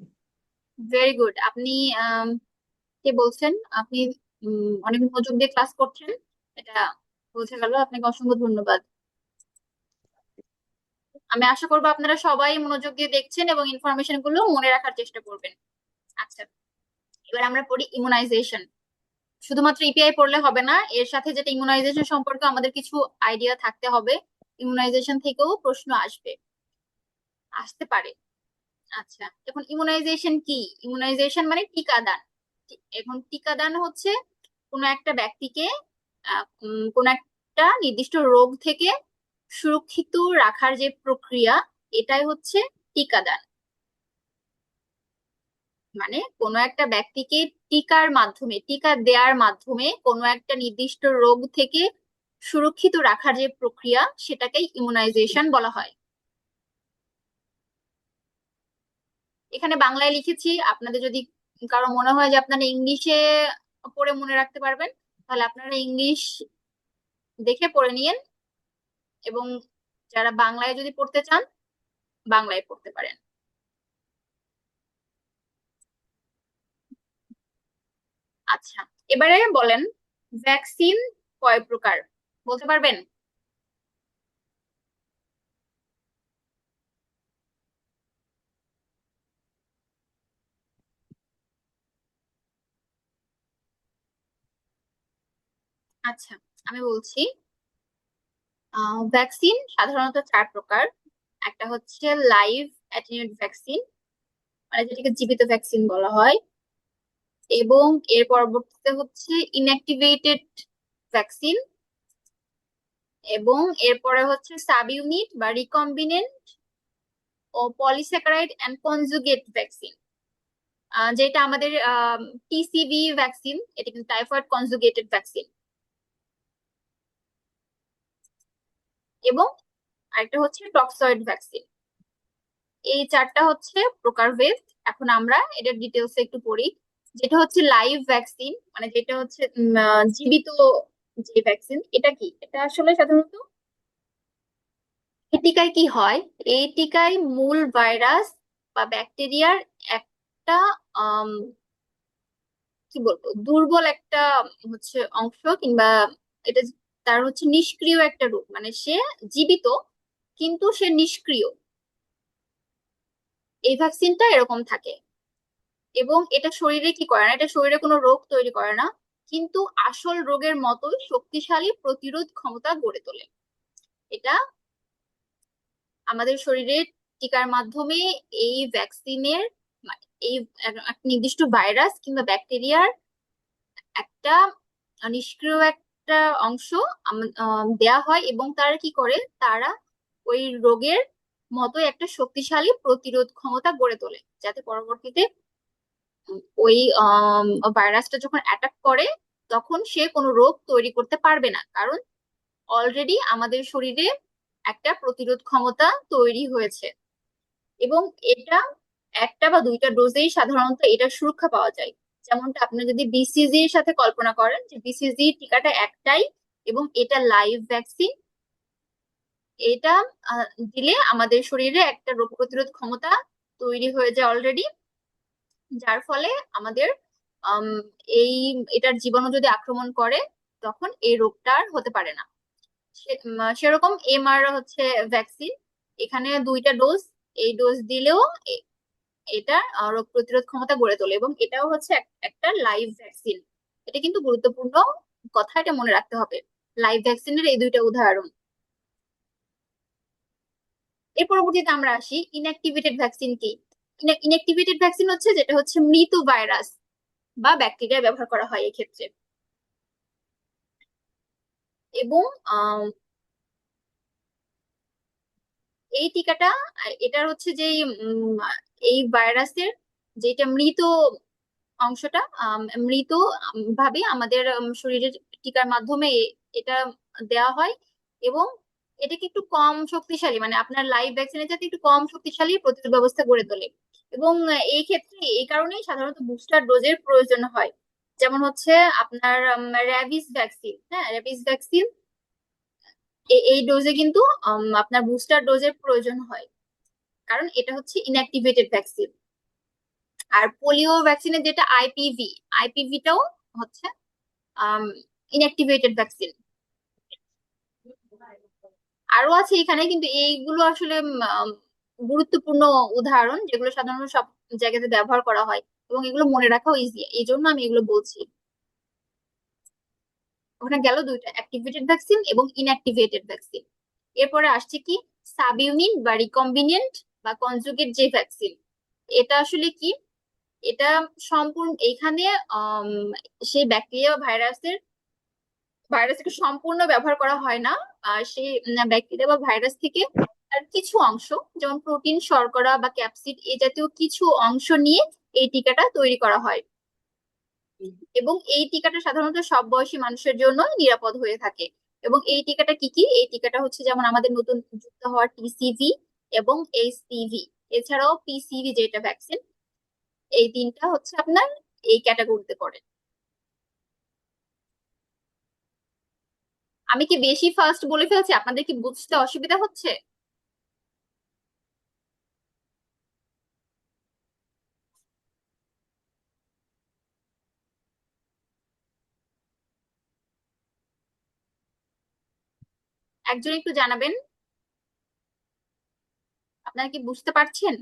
Very good. আপনি কে বলছেন? আপনি অনেক মনোযোগ দিয়ে ক্লাস করছেন, এটা বোঝা গেল। আপনাকে অসংখ্য ধন্যবাদ। আমি আশা করবো আপনারা সবাই মনোযোগ দিয়ে দেখছেন এবং ইনফরমেশন গুলো মনে রাখার চেষ্টা করবেন। আচ্ছা, এবার আমরা পড়ি ইমিউনাইজেশন। শুধুমাত্র ইপিআই পড়লে হবে না, এর সাথে যেটা ইমিউনাইজেশন সম্পর্কে আমাদের কিছু আইডিয়া থাকতে হবে। ইমিউনাইজেশন থেকেও প্রশ্ন আসতে পারে। আচ্ছা, এখন ইমিউনাইজেশন কি? ইমিউনাইজেশন মানে টিকাদান। এখন টিকাদান হচ্ছে কোনো একটা ব্যক্তিকে কোনো একটা নির্দিষ্ট রোগ থেকে সুরক্ষিত রাখার যে প্রক্রিয়া, এটাই হচ্ছে টিকাদান। মানে কোনো একটা ব্যক্তিকে টিকার মাধ্যমে, টিকা দেওয়ার মাধ্যমে কোনো একটা নির্দিষ্ট রোগ থেকে সুরক্ষিত রাখার যে প্রক্রিয়া, সেটাকেই ইমিউনাইজেশন বলা হয়। এখানে বাংলায় লিখেছি, আপনাদের যদি কারো মনে হয় যে আপনারা ইংলিশে পড়ে মনে রাখতে পারবেন, তাহলে আপনারা ইংলিশ দেখে পড়ে নিয়েন, এবং যারা বাংলায় যদি পড়তে চান বাংলায় পড়তে পারেন। আচ্ছা, এবারে বলেন ভ্যাকসিন কয় প্রকার, বলতে পারবেন? আচ্ছা, আমি বলছি, ভ্যাকসিন সাধারণত 4 প্রকার। একটা হচ্ছে লাইভ অ্যাটেনুয়েট ভ্যাকসিন, মানে যেটাকে জীবিত ভ্যাকসিন বলা হয়, এবং এর পরবর্তীতে হচ্ছে ইনঅ্যাক্টিভেটেড ভ্যাকসিন, এবং এরপরে হচ্ছে সাব ইউনিট বা রিকম্বিনেন্ট ও পলিস্যাকারাইড অ্যান্ড কনজুগেট ভ্যাকসিন, যেটা আমাদের টিসিভি ভ্যাকসিন, এটা কিন্তু টাইফয়েড কনজুগেটেড ভ্যাকসিন। এবং আরেকটা হচ্ছে টক্সয়েড ভ্যাকসিন। এই 4টা হচ্ছে প্রকারভেদ। এখন আমরা এটার ডিটেলস একটু পড়ি। যেটা হচ্ছে লাইভ ভ্যাকসিন, মানে যেটা হচ্ছে জীবিত যে ভ্যাকসিন, এটা কি? এটা আসলে সাধারণত এই টিকায় কি হয়, এই টিকায় মূল ভাইরাস বা ব্যাকটেরিয়ার একটা আম, কি বলবো, দুর্বল একটা হচ্ছে অংশ, কিংবা এটা তার হচ্ছে নিষ্ক্রিয় একটা রূপ, মানে সে জীবিত কিন্তু সে নিষ্ক্রিয়। এই ভ্যাকসিনটা এরকম থাকে, এবং এটা শরীরে কি করে না, এটা শরীরে কোনো রোগ তৈরি করে না, কিন্তু আসল রোগের মতোই শক্তিশালী প্রতিরোধ ক্ষমতা গড়ে তোলে। এটা আমাদের শরীরে টিকার মাধ্যমে এই ভ্যাকসিনের এই একটা নির্দিষ্ট ভাইরাস কিংবা ব্যাকটেরিয়ার একটা নিষ্ক্রিয় একটা অংশ দেয়া হয়, এবং তারা কি করে, তারা ওই রোগের মতো একটা শক্তিশালী প্রতিরোধ ক্ষমতা গড়ে তোলে, যাতে পরবর্তীতে ওই ভাইরাসটা যখন অ্যাটাক করে তখন সে কোনো রোগ তৈরি করতে পারবে না, কারণ অলরেডি আমাদের শরীরে একটা প্রতিরোধ ক্ষমতা তৈরি হয়েছে। এবং এটা একটা বা দুইটা ডোজেই সাধারণত এটার সুরক্ষা পাওয়া যায়। যেমনটা আপনি যদি বিসিজি এর সাথে কল্পনা করেন, যে বিসিজি টিকাটা একটাই এবং এটা লাইভ ভ্যাকসিন, এটা দিলে আমাদের শরীরে একটা রোগ প্রতিরোধ ক্ষমতা তৈরি হয়ে যায় অলরেডি, যার ফলে আমাদের আম, এই এটার জীবাণু যদি আক্রমণ করে তখন এই রোগটা আর হতে পারে না। সেরকম এমআর হচ্ছে ভ্যাকসিন, এখানে 2টা ডোজ, এই ডোজ দিলেও এটা রোগ প্রতিরোধ ক্ষমতা গড়ে তোলে, এবং এটাও হচ্ছে একটা লাইভ ভ্যাকসিন। এটা কিন্তু গুরুত্বপূর্ণ কথা, এটা মনে রাখতে হবে। লাইভ ভ্যাকসিনের এই 2টা উদাহরণ। এর পরবর্তীতে আমরা আসি ইনঅ্যাক্টিভেটেড ভ্যাকসিন কি। ইনঅ্যাক্টিভেটেড ভ্যাকসিন হচ্ছে যেটা হচ্ছে মৃত ভাইরাস বা ব্যাকটেরিয়া ব্যবহার করা হয় এক্ষেত্রে। এবং এই টিকাটা এটার হচ্ছে যে এই ভাইরাসের যেটা মৃত অংশটা, মৃত ভাবে আমাদের শরীরের টিকার মাধ্যমে এটা দেওয়া হয়, এবং এটাকে একটু কম শক্তিশালী, মানে আপনার লাইভ ভ্যাকসিনের যাতে একটু কম শক্তিশালী প্রতিরোধ ব্যবস্থা গড়ে তোলে। এবং এই ক্ষেত্রে এই কারণেই সাধারণত বুস্টার ডোজের প্রয়োজন হয়। যেমন হচ্ছে আপনার র্যাবিস ভ্যাকসিন। হ্যাঁ, র্যাবিস ভ্যাকসিন এই ডোজে কিন্তু আপনার বুস্টার ডোজের প্রয়োজন হয়, কারণ এটা হচ্ছে ইনঅ্যাক্টিভেটেড ভ্যাকসিন। আর পোলিও ভ্যাকসিনের যেটা আইপিভি, আইপিভিটাও হচ্ছে ইনঅ্যাক্টিভেটেড ভ্যাকসিন। আরো আছে এখানে, কিন্তু এইগুলো আসলে গুরুত্বপূর্ণ উদাহরণ যেগুলো সাধারণত সব জায়গাতে ব্যবহার করা হয়, এবং এগুলো মনে রাখাও ইজি, এই জন্য আমি এগুলো বলছি। ওখানে গেল দুইটা, অ্যাক্টিভেটেড ভ্যাকসিন এবং ইনঅ্যাক্টিভেটেড ভ্যাকসিন। এরপরে আসছে কি সাবইউনিট বা রিকম্বিনেন্ট বা কনজুগেট যে ভ্যাকসিন। এটা আসলে কি, এটা সম্পূর্ণ এখানে আম, সেই ব্যাকটেরিয়া বা ভাইরাসকে সম্পূর্ণ ব্যবহার করা হয় না। আর সেই ব্যাকটেরিয়া বা ভাইরাস থেকে তার কিছু অংশ, যেমন প্রোটিন, শর্করা বা ক্যাপসিড এই জাতীয় কিছু অংশ নিয়ে এই টিকাটা তৈরি করা হয়। এবং এই টিকাটা সাধারণত সব বয়সী মানুষের জন্য নিরাপদ হয়ে থাকে। এবং এই টিকাটা কি কি, এই টিকাটা হচ্ছে যেমন আমাদের নতুন যুক্ত হওয়া টিসিভি এবং এইচসিভি, এছাড়াও পিসিভি যেটা ভ্যাকসিন, এই তিনটা হচ্ছে আপনার এই ক্যাটাগরিতে পড়ে। আমি কি বেশি ফাস্ট বলে ফেলছি? আপনাদের কি বুঝতে অসুবিধা হচ্ছে? একজন একটু জানাবেন, আপনারা কি বুঝতে পারছেন?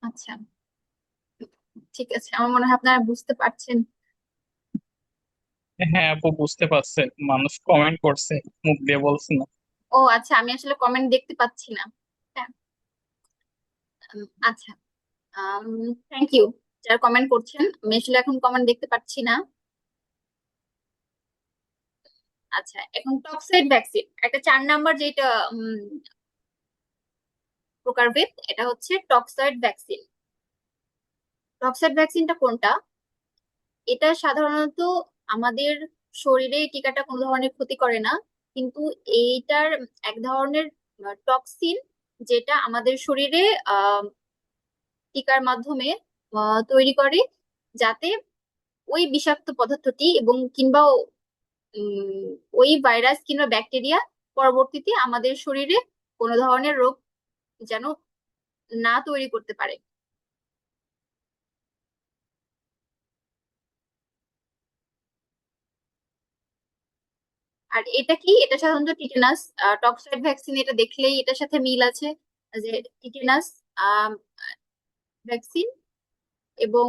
আচ্ছা, ঠিক আছে, আমার মনে হয় আপনারা বুঝতে পারছেন। হ্যাঁ আপু, বুঝতে পারছে, মানুষ কমেন্ট করছে, মুখ দিয়ে বলছে না। ও আচ্ছা, আমি আসলে কমেন্ট দেখতে পাচ্ছি না। হ্যাঁ, আচ্ছা, থ্যাংক ইউ যারা কমেন্ট করছেন। আমি আসলে এখন কমেন্ট দেখতে পাচ্ছি না। আচ্ছা, এখন টক্সাইড ভ্যাকসিন, একটা 4 নাম্বার যেটা প্রকারভেদ, এটা হচ্ছে টক্সাইড ভ্যাকসিন। টক্সাইড ভ্যাকসিনটা কোনটা? এটা সাধারণত আমাদের শরীরে এই টিকাটা কোনো ধরনের ক্ষতি করে না, কিন্তু এইটার এক ধরনের টক্সিন যেটা আমাদের শরীরে আহ টিকার মাধ্যমে তৈরি করে, যাতে ওই বিষাক্ত পদার্থটি এবং কিংবা উম, ওই ভাইরাস কিংবা ব্যাকটেরিয়া পরবর্তীতে আমাদের শরীরে কোনো ধরনের রোগ যেন না তৈরি করতে পারে। আর এটা কি, এটা সাধারণত টিটেনাস। টক্সাইড ভ্যাকসিন এটা দেখলেই এটার সাথে মিল আছে, যে টিটেনাস ভ্যাকসিন। এবং